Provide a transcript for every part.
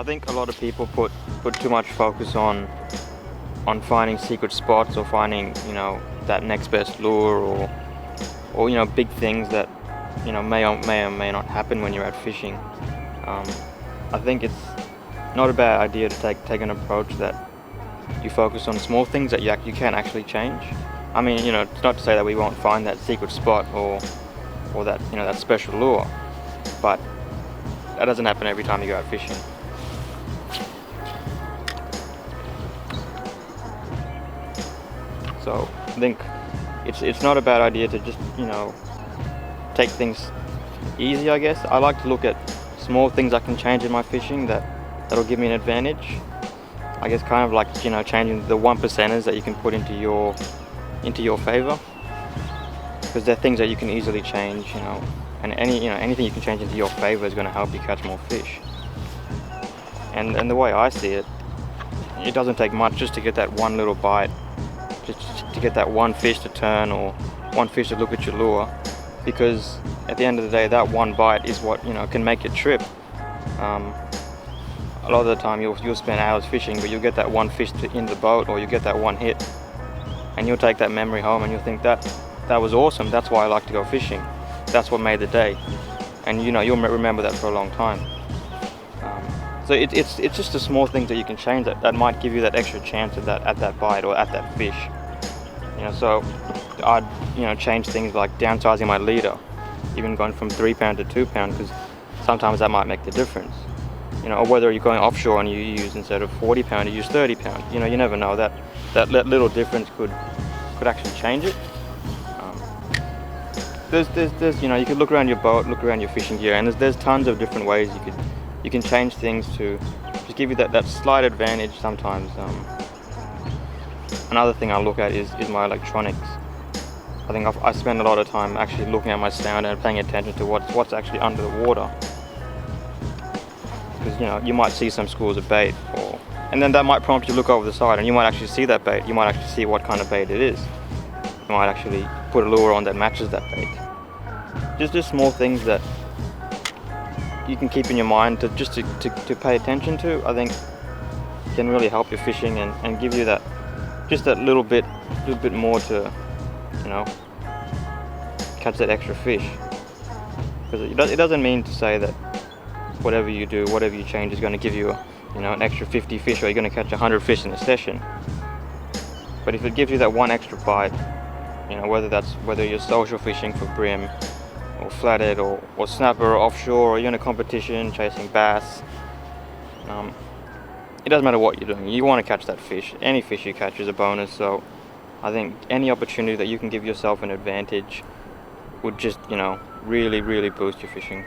I think a lot of people put too much focus on finding secret spots or finding, that next best lure or big things that, may or may not happen when you're out fishing. I think it's not a bad idea to take an approach that you focus on small things that you can actually change. I mean, it's not to say that we won't find that secret spot or that, that special lure, but that doesn't happen every time you go out fishing. So I think it's not a bad idea to just, take things easy, I guess. I like to look at small things I can change in my fishing that'll give me an advantage. I guess kind of like, changing the 1%ers that you can put into your favor, because they're things that you can easily change, and anything you can change into your favor is going to help you catch more fish. And the way I see it, it doesn't take much just to get that one little bite, just to get that one fish to turn or one fish to look at your lure, because at the end of the day, that one bite is what can make your trip. A lot of the time you'll spend hours fishing, but you'll get that one fish in the boat, or you get that one hit, and you'll take that memory home and you'll think that was awesome. That's why I like to go fishing. That's what made the day, and you'll remember that for a long time. So it's just the small things that you can change that might give you that extra chance at that bite or at that fish. So I'd change things like downsizing my leader, even going from 3 pound to 2 pound, because sometimes that might make the difference. Or whether you're going offshore and you use, instead of 40 pound, you use 30 pound. You never know, that little difference could actually change it. There's you could look around your boat, look around your fishing gear, and there's tons of different ways you can change things to just give you that slight advantage sometimes. Another thing I look at is my electronics. I think I spend a lot of time actually looking at my sound and paying attention to what's actually under the water. Because you might see some schools of bait, and then that might prompt you to look over the side, and you might actually see that bait. You might actually see what kind of bait it is. You might actually put a lure on that matches that bait. Just small things that you can keep in your mind to pay attention to, I think can really help your fishing and give you that little bit more to catch that extra fish. Because it doesn't mean to say that whatever you do, whatever you change is going to give you an extra 50 fish, or you're going to catch 100 fish in a session. But if it gives you that one extra bite, whether you're social fishing for brim or flathead or snapper or offshore, or you're in a competition chasing bass, it doesn't matter what you're doing. You want to catch that fish. Any fish you catch is a bonus. So I think any opportunity that you can give yourself an advantage would just really, really boost your fishing.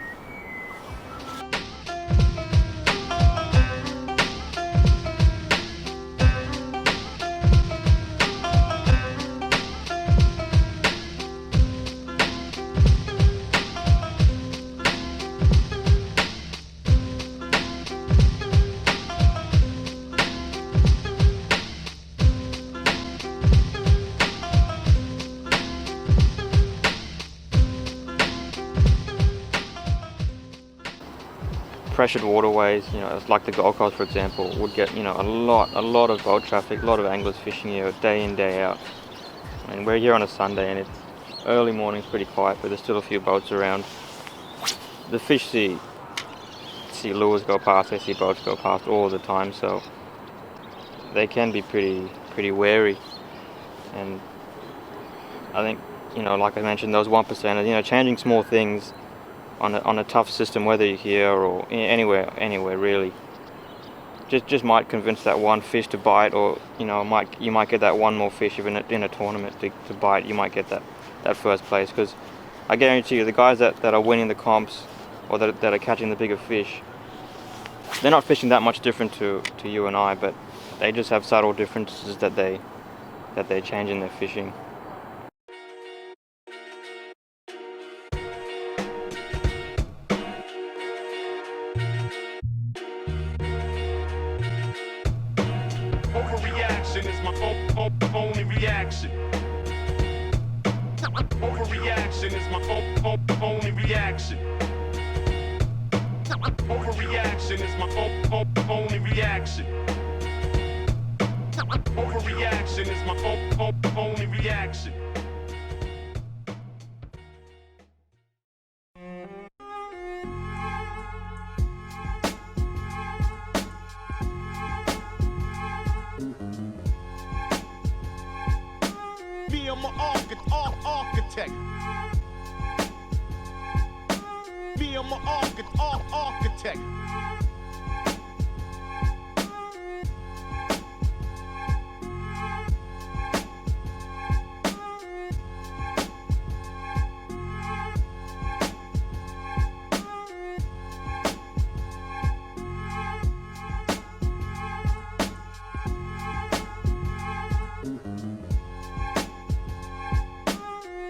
Pressured waterways, like the Gold Coast, for example, would get a lot of boat traffic, a lot of anglers fishing here day in, day out. I mean, we're here on a Sunday and it's early morning's pretty quiet, but there's still a few boats around. The fish see lures go past, they see boats go past all the time, so they can be pretty wary. And I think like I mentioned, those 1%, changing small things on a tough system, whether you're here or anywhere really, just might convince that one fish to bite, or you might get that one more fish even in a tournament to bite. You might get that first place, because I guarantee you the guys that are winning the comps or that are catching the bigger fish, they're not fishing that much different to you and I, but they just have subtle differences that they change in their fishing. Overreaction is my only reaction. Overreaction is my only reaction. Overreaction is my only reaction. Overreaction is my only reaction. Me, I'm an architect. Me, I'm an architect.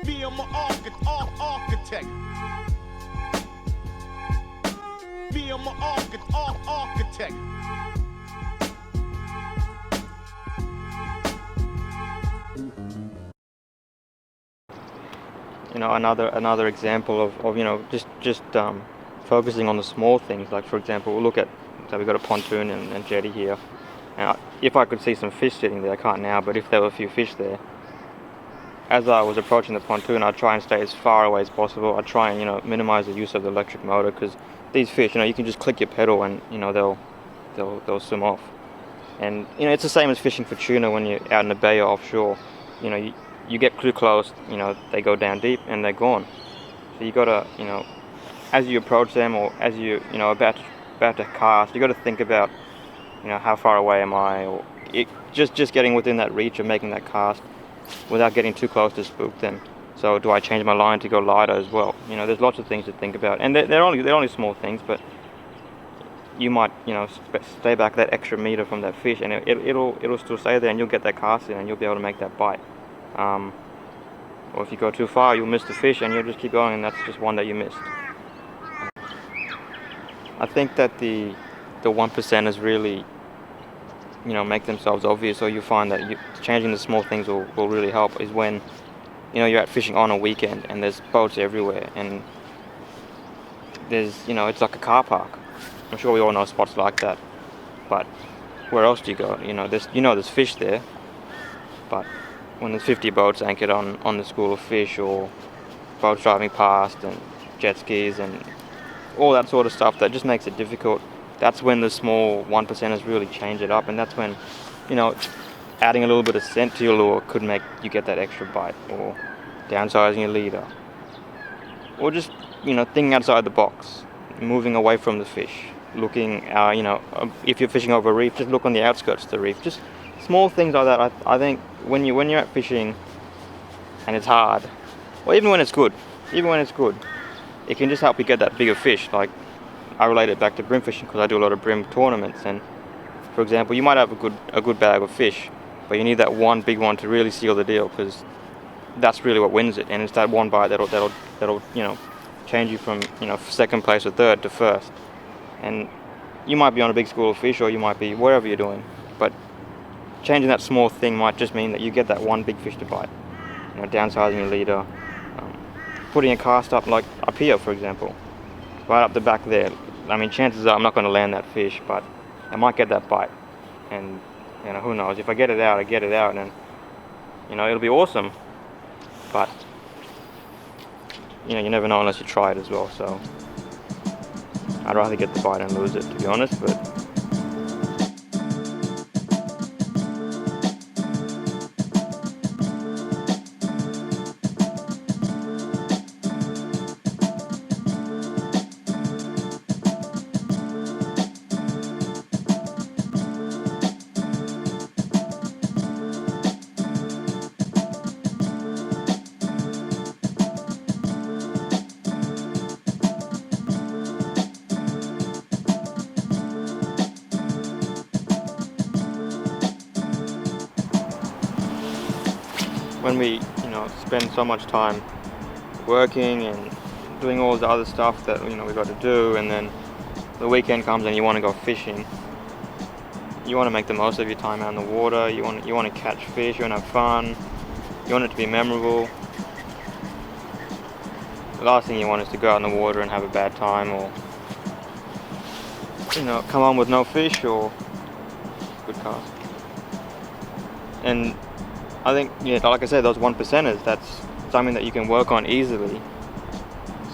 Me, I'm an architect. Me, I'm an architect. You know, another example of you know, just focusing on the small things. Like for example, we'll look at, so we've got a pontoon and jetty here, and if I could see some fish sitting there, I can't now, but if there were a few fish there, as I was approaching the pontoon, I'd try and stay as far away as possible. I'd try and, you know, minimize the use of the electric motor, because these fish, you know, you can just click your pedal and, you know, they'll swim off. And, you know, it's the same as fishing for tuna when you're out in the bay or offshore. You know, you get too close, you know, they go down deep and they're gone. So you gotta, you know, as you approach them, or as you know, about to cast, you gotta think about, you know, how far away am I, or just getting within that reach of making that cast without getting too close to spook them. So do I change my line to go lighter as well? You know, there's lots of things to think about, and they're only small things, but you might, you know, stay back that extra meter from that fish, and it'll still stay there, and you'll get that cast in, and you'll be able to make that bite. Or if you go too far, you'll miss the fish, and you'll just keep going, and that's just one that you missed. I think that the 1%ers really, you know, make themselves obvious, or you find that changing the small things will really help, is when, you know, you're out fishing on a weekend and there's boats everywhere, and there's, you know, it's like a car park. I'm sure we all know spots like that, but where else do you go? You know, there's fish there, but when there's 50 boats anchored on the school of fish, or boats driving past and jet skis and all that sort of stuff, that just makes it difficult. That's when the small 1%ers really change it up, and that's when, you know, adding a little bit of scent to your lure could make you get that extra bite, or downsizing your leader, or just, you know, thinking outside the box, moving away from the fish, looking, you know, if you're fishing over a reef, just look on the outskirts of the reef. Just small things like that. I think when you're out fishing and it's hard, or even when it's good, it can just help you get that bigger fish. Like, I relate it back to brim fishing, because I do a lot of brim tournaments, and for example, you might have a good bag of fish, but you need that one big one to really seal the deal, because that's really what wins it, and it's that one bite that'll you know, change you from, you know, second place or third to first. And you might be on a big school of fish, or you might be wherever you're doing, but changing that small thing might just mean that you get that one big fish to bite. You know, downsizing your leader, putting a cast up, like up here, for example, right up the back there. I mean, chances are I'm not going to land that fish, but I might get that bite, and, you know, who knows? If I get it out, and, you know, it'll be awesome. But, you know, you never know unless you try it as well. So I'd rather get the bite and lose it, to be honest. But when we, you know, spend so much time working and doing all the other stuff that, you know, we got to do, and then the weekend comes and you want to go fishing, you want to make the most of your time out in the water. You want to catch fish. You want to have fun. You want it to be memorable. The last thing you want is to go out in the water and have a bad time, or you know, come on with no fish or good cast. And I think, yeah, like I said, those 1%ers, that's something that you can work on easily.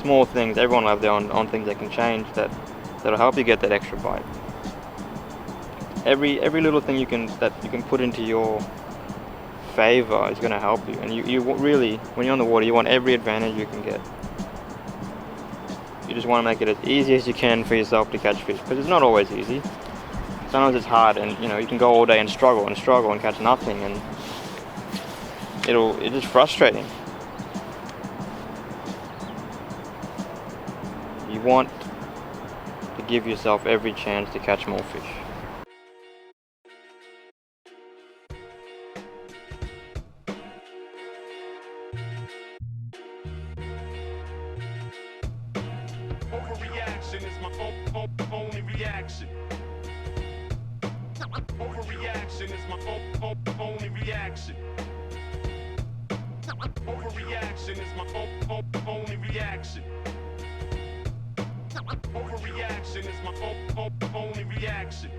Small things, everyone will have their own things they can change that'll help you get that extra bite. Every little thing that you can put into your favor is going to help you. And you really, when you're on the water, you want every advantage you can get. You just want to make it as easy as you can for yourself to catch fish, because it's not always easy. Sometimes it's hard, and you know, you can go all day and struggle and catch nothing, and it's just frustrating. You want to give yourself every chance to catch more fish. Overreaction is my only reaction. Overreaction is my only reaction. Overreaction is my only reaction. Overreaction is my only reaction.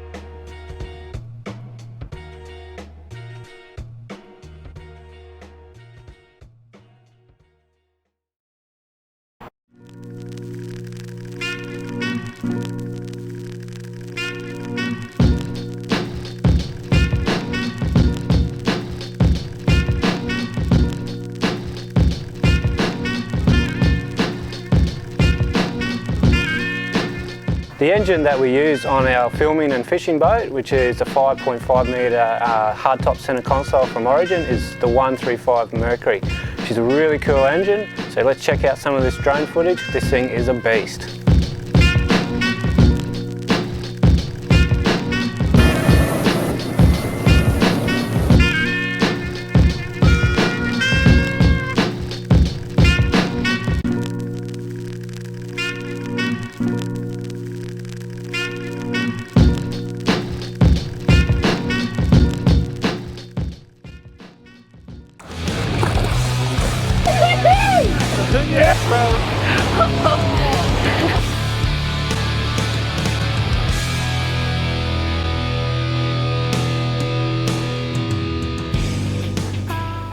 The engine that we use on our filming and fishing boat, which is a 5.5 metre hardtop centre console from Origin, is the 135 Mercury. She's a really cool engine, so let's check out some of this drone footage. This thing is a beast.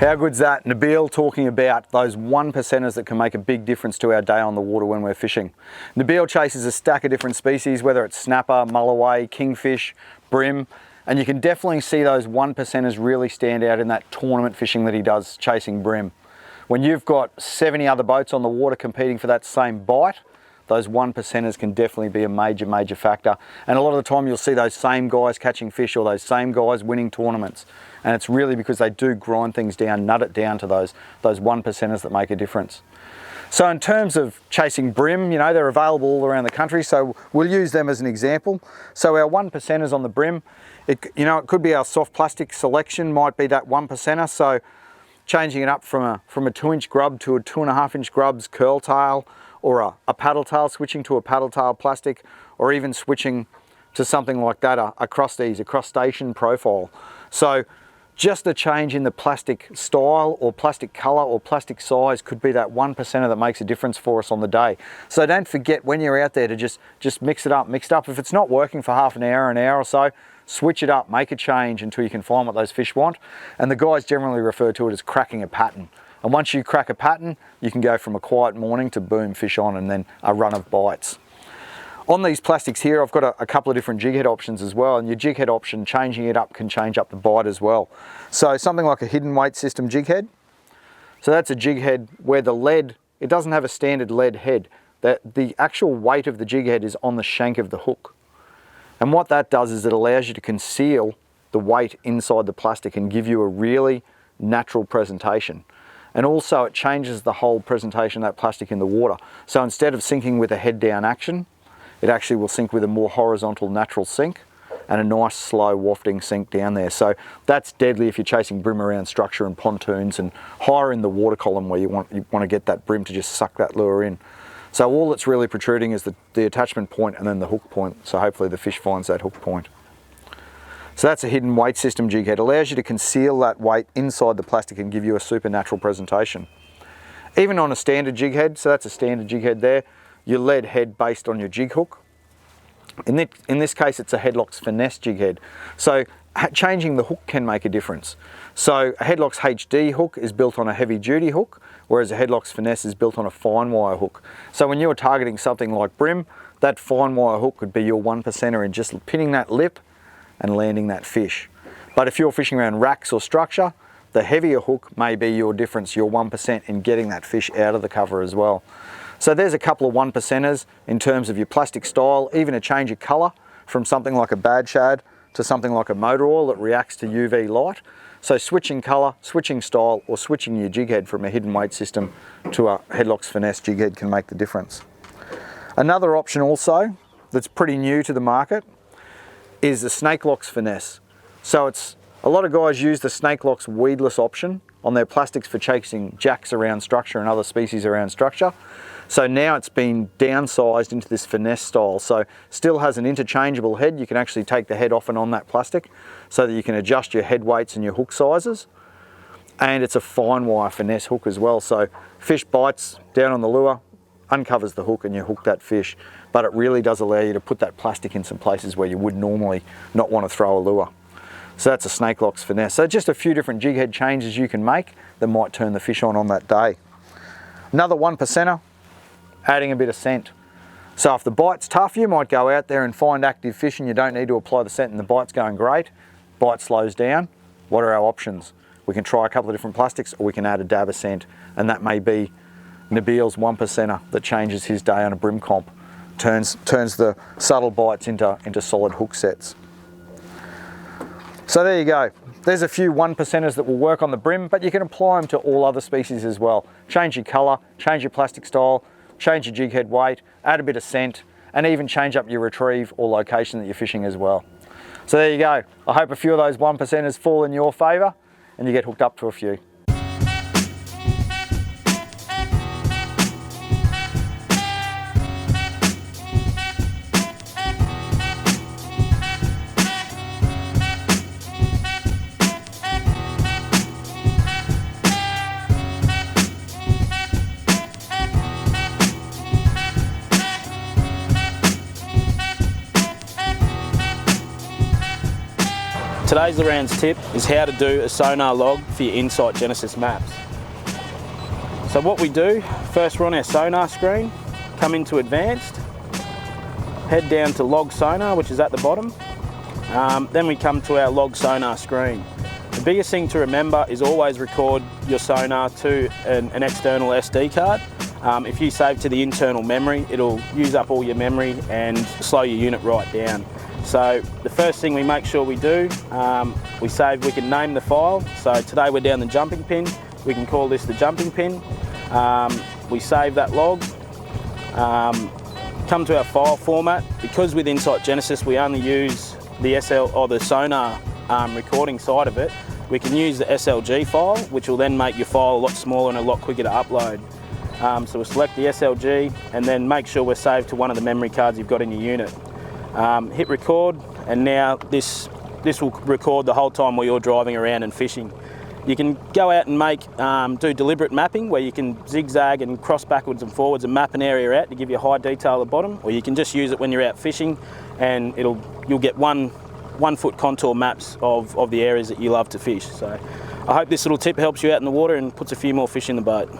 How good's that? Nabeel talking about those 1%ers that can make a big difference to our day on the water when we're fishing. Nabeel chases a stack of different species, whether it's snapper, mulloway, kingfish, brim, and you can definitely see those 1%ers really stand out in that tournament fishing that he does chasing brim. When you've got 70 other boats on the water competing for that same bite, those 1%ers can definitely be a major factor. And a lot of the time you'll see those same guys catching fish or those same guys winning tournaments. And it's really because they do grind things down, nut it down to those 1%ers that make a difference. So in terms of chasing brim, you know, they're available all around the country, so we'll use them as an example. So our 1%ers on the brim, it could be our soft plastic selection, might be that 1%er. So changing it up from a 2-inch grub to a 2.5-inch grub's curl tail, or a paddle tail, switching to a paddle tail plastic, or even switching to something like that, a crustacean profile. So just a change in the plastic style or plastic color or plastic size could be that 1%er that makes a difference for us on the day. So don't forget when you're out there to just mix it up. If it's not working for half an hour or so, switch it up, make a change until you can find what those fish want. And the guys generally refer to it as cracking a pattern. And once you crack a pattern, you can go from a quiet morning to boom, fish on, and then a run of bites. On these plastics here, I've got a couple of different jig head options as well, and your jig head option, changing it up, can change up the bite as well. So something like a hidden weight system jig head. So that's a jig head where the lead, it doesn't have a standard lead head. The actual weight of the jig head is on the shank of the hook. And what that does is it allows you to conceal the weight inside the plastic and give you a really natural presentation. And also it changes the whole presentation of that plastic in the water. So instead of sinking with a head down action, it actually will sink with a more horizontal natural sink and a nice slow wafting sink down there. So that's deadly if you're chasing brim around structure and pontoons and higher in the water column where you want to get that brim to just suck that lure in. So all that's really protruding is the attachment point and then the hook point. So hopefully the fish finds that hook point. So that's a hidden weight system jig head. It allows you to conceal that weight inside the plastic and give you a supernatural presentation. Even on a standard jig head, so that's a standard jig head there, your lead head based on your jig hook. In this case, it's a Headlocks Finesse jig head. So changing the hook can make a difference. So a Headlocks HD hook is built on a heavy duty hook, whereas a Headlocks Finesse is built on a fine wire hook. So when you're targeting something like brim, that fine wire hook could be your 1%er in just pinning that lip and landing that fish. But if you're fishing around racks or structure, the heavier hook may be your difference, your 1% in getting that fish out of the cover as well. So there's a couple of 1%ers in terms of your plastic style, even a change of colour from something like a bad shad to something like a motor oil that reacts to UV light. So switching colour, switching style, or switching your jig head from a hidden weight system to a Headlocks Finesse jig head can make the difference. Another option also that's pretty new to the market is the Snake Locks Finesse. So a lot of guys use the Snake Locks weedless option on their plastics for chasing jacks around structure and other species around structure. So now it's been downsized into this finesse style. So still has an interchangeable head. You can actually take the head off and on that plastic so that you can adjust your head weights and your hook sizes. And it's a fine wire finesse hook as well. So fish bites down on the lure, uncovers the hook and you hook that fish. But it really does allow you to put that plastic in some places where you would normally not want to throw a lure. So that's a Snake Locks Finesse. So just a few different jig head changes you can make that might turn the fish on that day. Another 1%er, adding a bit of scent. So if the bite's tough, you might go out there and find active fish and you don't need to apply the scent and the bite's going great. Bite slows down. What are our options? We can try a couple of different plastics or we can add a dab of scent, and that may be Nabeel's 1%er that changes his day on a brim comp, turns the subtle bites into solid hook sets. So there you go. There's a few 1%ers that will work on the brim, but you can apply them to all other species as well. Change your colour, change your plastic style, change your jig head weight, add a bit of scent, and even change up your retrieve or location that you're fishing as well. So there you go. I hope a few of those 1%ers fall in your favour and you get hooked up to a few. Today's Loran's tip is how to do a sonar log for your Insight Genesis maps. So what we do, first we're on our sonar screen, come into advanced, head down to log sonar, which is at the bottom. Then we come to our log sonar screen. The biggest thing to remember is always record your sonar to an external SD card. If you save to the internal memory, it'll use up all your memory and slow your unit right down. So the first thing we make sure we do, we can name the file. So today we're down the jumping pin. We can call this the jumping pin. We save that log, come to our file format. Because with Insight Genesis we only use the SL or the sonar recording side of it, we can use the SLG file, which will then make your file a lot smaller and a lot quicker to upload. So we'll select the SLG and then make sure we're saved to one of the memory cards you've got in your unit. Hit record, and now this will record the whole time while you're driving around and fishing. You can go out and do deliberate mapping where you can zigzag and cross backwards and forwards and map an area out to give you high detail at the bottom, or you can just use it when you're out fishing and you'll get one foot contour maps of the areas that you love to fish. So I hope this little tip helps you out in the water and puts a few more fish in the boat.